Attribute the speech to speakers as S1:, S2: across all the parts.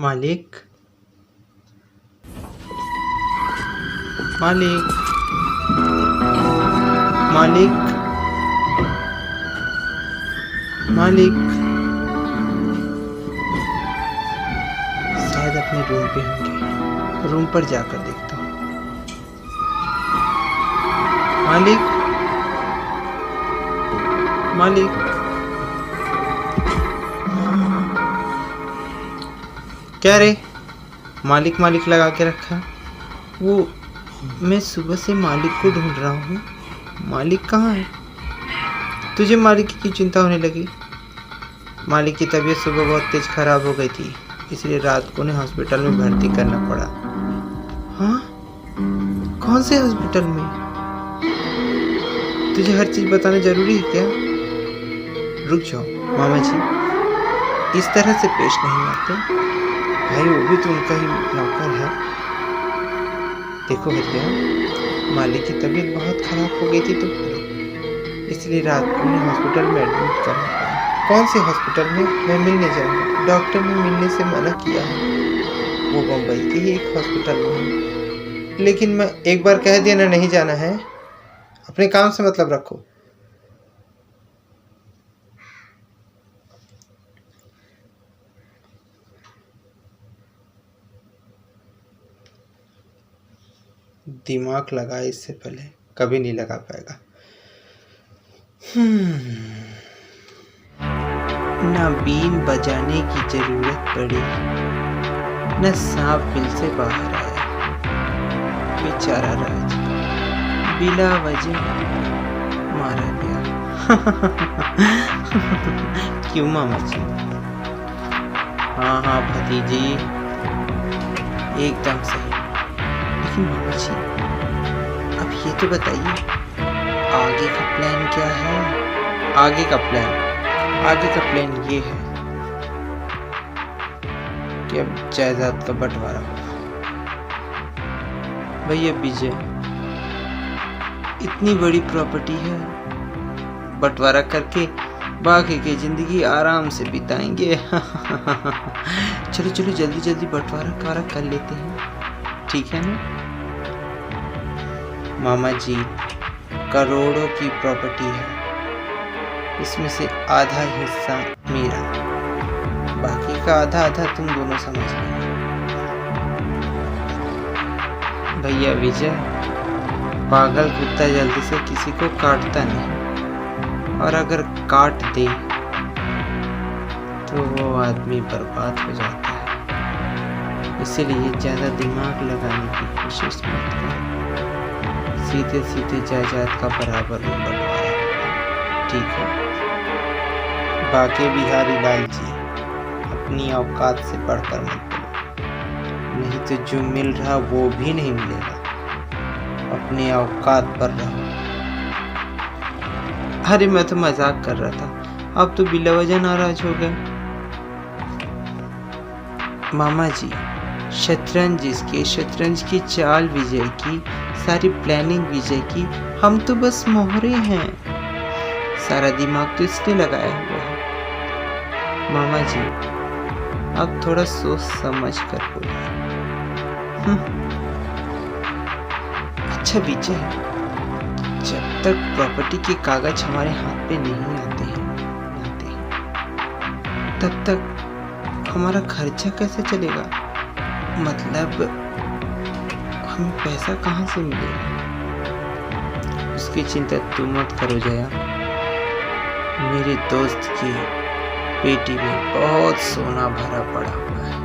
S1: मालिक, मालिक, मालिक, मालिक। शायद अपने रूम पे होंगे। रूम पर जाकर देखता हूँ। मालिक, मालिक। क्या रे, मालिक मालिक लगा के रखा। वो मैं सुबह से मालिक को ढूंढ रहा हूँ। मालिक कहाँ है? तुझे मालिक की क्यों चिंता होने लगी? मालिक की तबीयत सुबह बहुत तेज खराब हो गई थी, इसलिए रात को उन्हें हॉस्पिटल में भर्ती करना पड़ा। हाँ? कौन से हॉस्पिटल में? तुझे हर चीज बताना जरूरी है क्या? रुक जाओ मामा जी, इस तरह से पेश नहीं आते। भाई वो भी तो उनका ही नौकर है। देखो भैया, मालिक की तबीयत बहुत खराब हो गई थी तो इसलिए रात को उन्हें हॉस्पिटल में एडमिट करना पड़ा। कौन से हॉस्पिटल में? मैं मिलने जाऊंगा। डॉक्टर ने मिलने से मना किया है। वो बम्बई के ही एक हॉस्पिटल में है। लेकिन मैं एक बार कह दिया ना, नहीं जाना है। अपने काम से मतलब रखो। दिमाग लगाए इससे पहले कभी नहीं लगा पाएगा। ना बीन बजाने की जरूरत पड़ी, न सांप बिल से बाहर आया। बेचारा राज बिला वजह मारा गया। क्यों मामा जी? हाँ हाँ भतीजी, एकदम सही। लेकिन मामा जी, अब ये तो बताइए, आगे का प्लान क्या है? आगे का प्लान ये है कि अब जायदाद का बंटवारा होगा। भैया विजय, इतनी बड़ी प्रॉपर्टी है, बंटवारा करके बाकी की जिंदगी आराम से बिताएंगे। चलो चलो जल्दी जल्दी बंटवारा कर लेते हैं, ठीक है ना? मामा जी, करोड़ों की प्रॉपर्टी है, इसमें से आधा हिस्सा मेरा, बाकी का आधा आधा तुम दोनों समझ लेना। भैया विजय, पागल कुत्ता जल्दी से किसी को काटता नहीं, और अगर काट दे तो वो आदमी बर्बाद हो जाता है। इसीलिए ज्यादा दिमाग लगाने की कोशिश मत करो। सीधे सीधे जायदाद का बराबर में बंटवारा होगा, ठीक है? बाकी बिहारी लाल जी, अपनी औकात से बढ़कर मत बोलो, नहीं तो जो मिल रहा वो भी नहीं मिलेगा। अपने औकात पर रहो। अरे मैं तो मजाक कर रहा था, अब तो बिला वजह नाराज हो गए। मामा जी, शतरंज की चाल विजय की, सारी प्लानिंग विजय की, हम तो बस मोहरे हैं। सारा दिमाग तो इसने लगाया हुआ है। मामा जी, आप थोड़ा सोच समझ कर बोलिए। अच्छा विजय, जब तक प्रॉपर्टी के कागज हमारे हाथ पे नहीं आते हैं तब तक हमारा खर्चा कैसे चलेगा? मतलब हमें पैसा कहाँ से मिलेगा? उसकी चिंता तुम मत करो जया। मेरे दोस्त की पेटी में बहुत सोना भरा पड़ा हुआ है।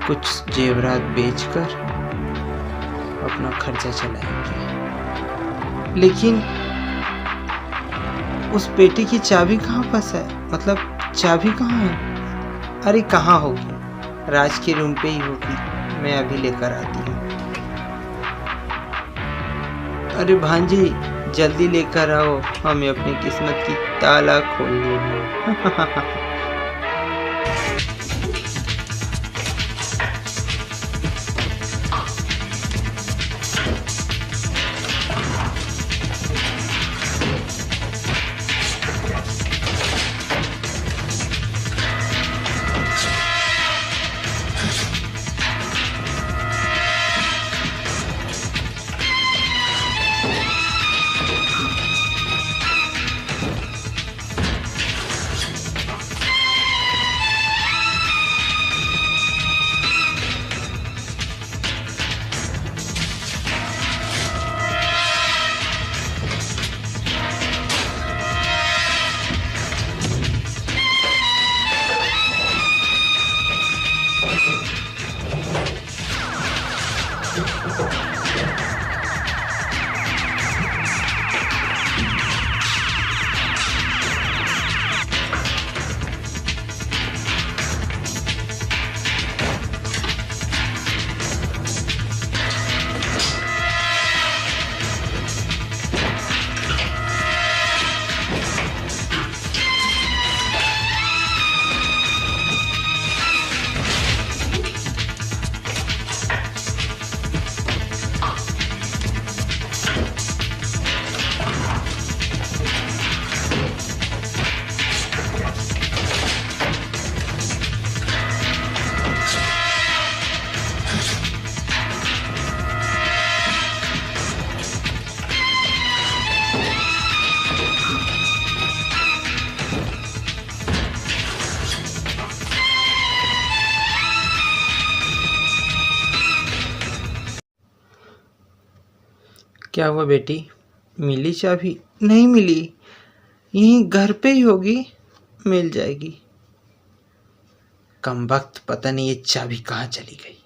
S1: कुछ जेवरात बेचकर अपना खर्चा चलाएंगे। लेकिन उस पेटी की चाबी कहाँ पास है? मतलब चाबी कहाँ है? अरे कहाँ होगी, राज के रूम पे ही होगी। मैं अभी लेकर आती हूँ। अरे भांजी, जल्दी लेकर आओ, हमें अपनी किस्मत की ताला खोलनी है। क्या हुआ बेटी, मिली चाबी? नहीं मिली, यहीं घर पे ही होगी, मिल जाएगी। कमबख्त, पता नहीं ये चाबी कहाँ चली गई।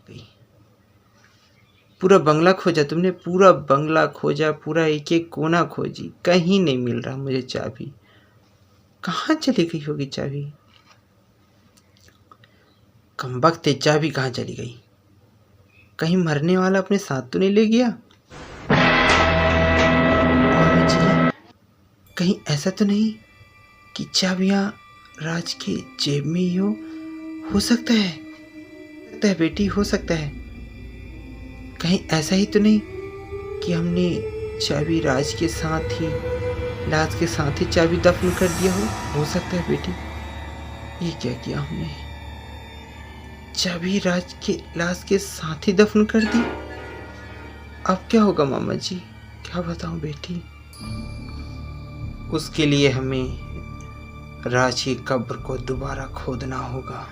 S1: पूरा बंगला खोजा तुमने, पूरा बंगला खोजा, पूरा एक एक कोना खोजी, कहीं नहीं मिल रहा मुझे चाबी। कहाँ चली गई होगी चाबी? कमबख्त, चाबी कहाँ चली गई? कहीं मरने वाला अपने साथ तो नहीं ले गया? मामा जी, कहीं ऐसा तो नहीं कि चाबियां राज के जेब में ही हो सकता है बेटी, हो सकता है। कहीं ऐसा ही तो नहीं कि हमने चाबी राज के साथ ही चाबी दफन कर दिया हो सकता है बेटी। ये क्या किया हमने, चाबी राज के लाश के साथ ही दफन कर दी। अब क्या होगा मामा जी, क्या बताऊं बेटी। उसके लिए हमें राज की कब्र को दोबारा खोदना होगा।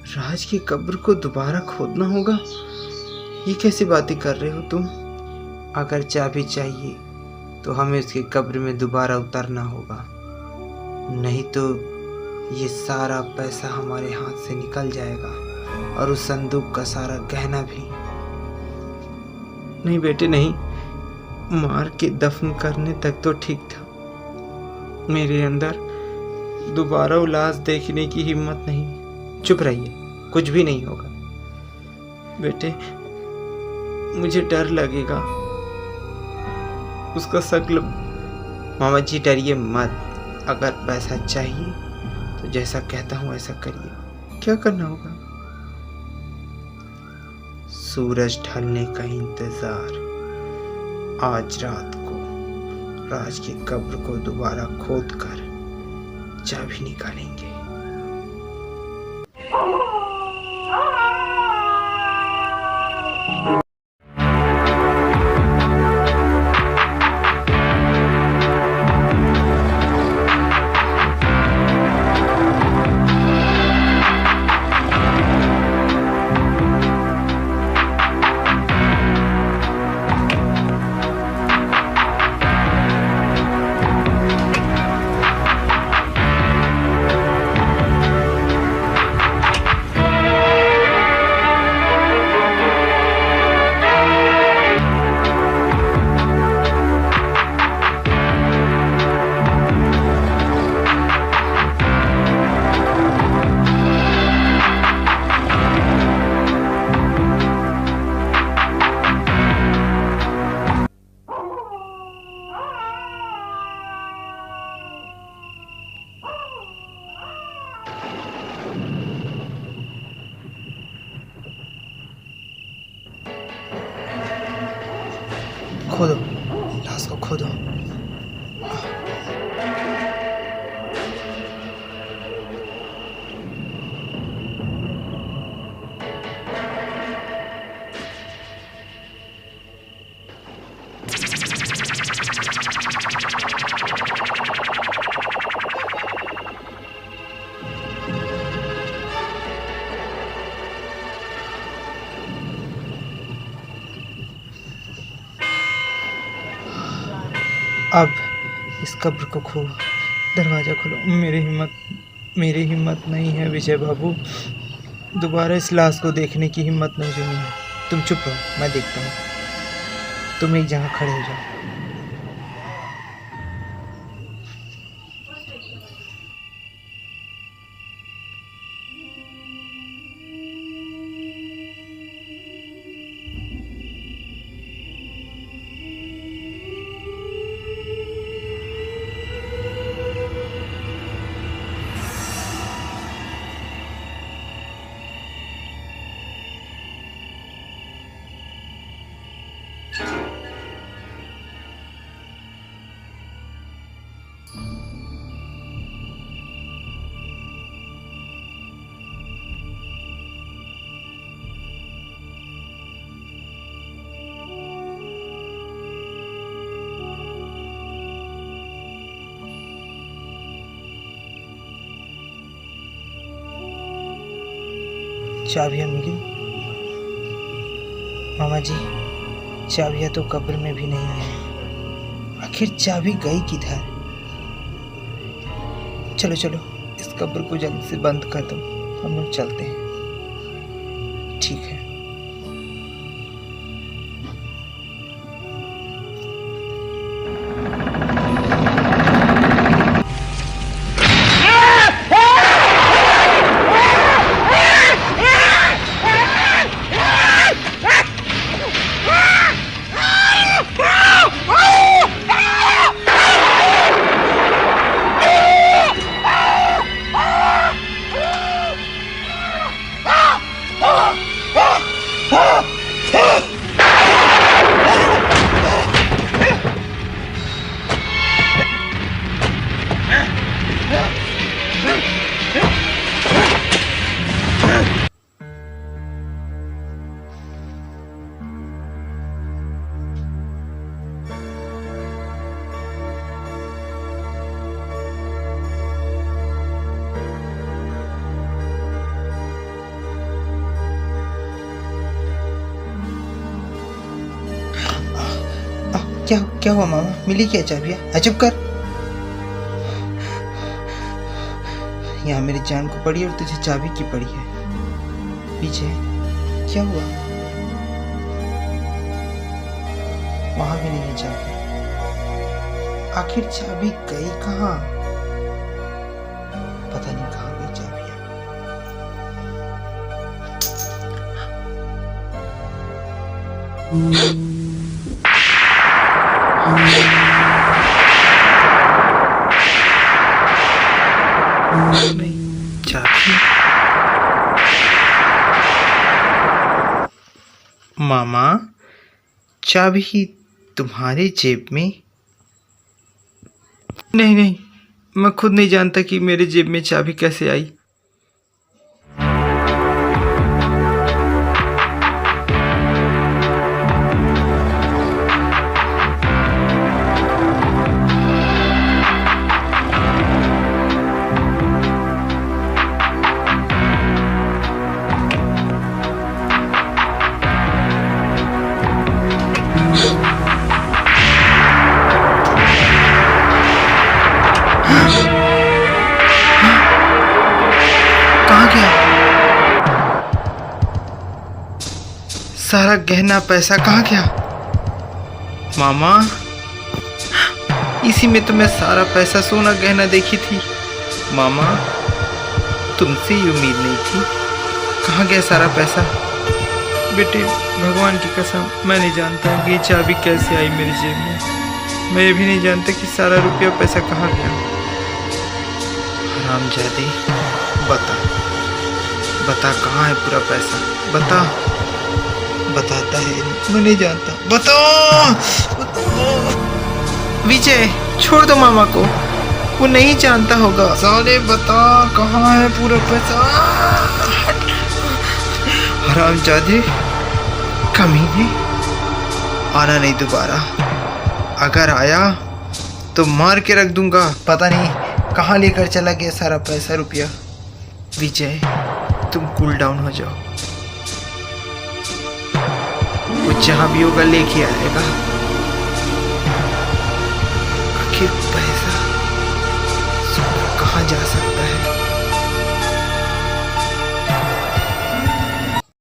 S1: राज की कब्र को दोबारा खोदना होगा? ये कैसी बातें कर रहे हो तुम? अगर चाबी चाहिए तो हमें उसकी कब्र में दोबारा उतरना होगा, नहीं तो ये सारा पैसा हमारे हाथ से निकल जाएगा और उस संदूक का सारा गहना भी। नहीं बेटे नहीं, मार के दफन करने तक तो ठीक था, मेरे अंदर दोबारा वो लाश देखने की हिम्मत नहीं। चुप रहिए, कुछ भी नहीं होगा बेटे, मुझे डर लगेगा उसका शक्ल। मामा जी डरिए मत, अगर पैसा चाहिए तो जैसा कहता हूँ ऐसा करिए। क्या करना होगा? सूरज ढलने का इंतजार, आज रात को राज की कब्र को दोबारा खोदकर चाबी निकालेंगे। खोदो, लाश को खोदो। अब इस कब्र को खोलो, दरवाज़ा खोलो। मेरी हिम्मत नहीं है विजय बाबू, दोबारा इस लाश को देखने की हिम्मत मुझे नहीं है। तुम चुप रहो, मैं देखता हूँ। तुम एक जगह खड़े हो जाओ। चाबियाँ मिली मामा जी, चाबियां तो कब्र में भी नहीं है। आखिर चाबी गई किधर? चलो चलो, इस कब्र को जल्दी से बंद कर दो, हम लोग चलते हैं। ठीक है। क्या हुआ मामा? मिली क्या चाबियाँ? चुप कर। यहाँ मेरी जान को पड़ी और तुझे चाबी की पड़ी है। पीछे क्या हुआ? वहां भी नहीं है चाबी। आखिर चाबी गई कहाँ? पता नहीं कहाँ गई चाबियाँ। नहीं, चाबी। मामा, चाबी तुम्हारे जेब में? नहीं नहीं, मैं खुद नहीं जानता कि मेरे जेब में चाबी कैसे आई। कहाँ गया सारा गहना पैसा? कहाँ गया मामा? इसी में तो मैं सारा पैसा सोना गहना देखी थी। मामा, तुमसे ही उम्मीद नहीं थी। कहाँ गया सारा पैसा? बेटे, भगवान की कसम, मैं नहीं जानता कि ये चाबी कैसे आई मेरी जेब में। मैं ये भी नहीं जानता कि सारा रुपया पैसा कहाँ गया। हरामजादी, बता कहाँ है पूरा पैसा? बता। बताता है, मैं नहीं जानता। बताओ। विजय, छोड़ दो मामा को, वो नहीं जानता होगा। साले बता कहाँ है पूरा पैसा? हरामजादी, कमीने, आना नहीं दोबारा। अगर आया तो मार के रख दूंगा। पता नहीं कहाँ लेकर चला गया सारा पैसा रुपया। विजय, तुम कूल डाउन हो जाओ। वो जहां भी होगा लेके आएगा। आखिर पैसा कहाँ जा सकता?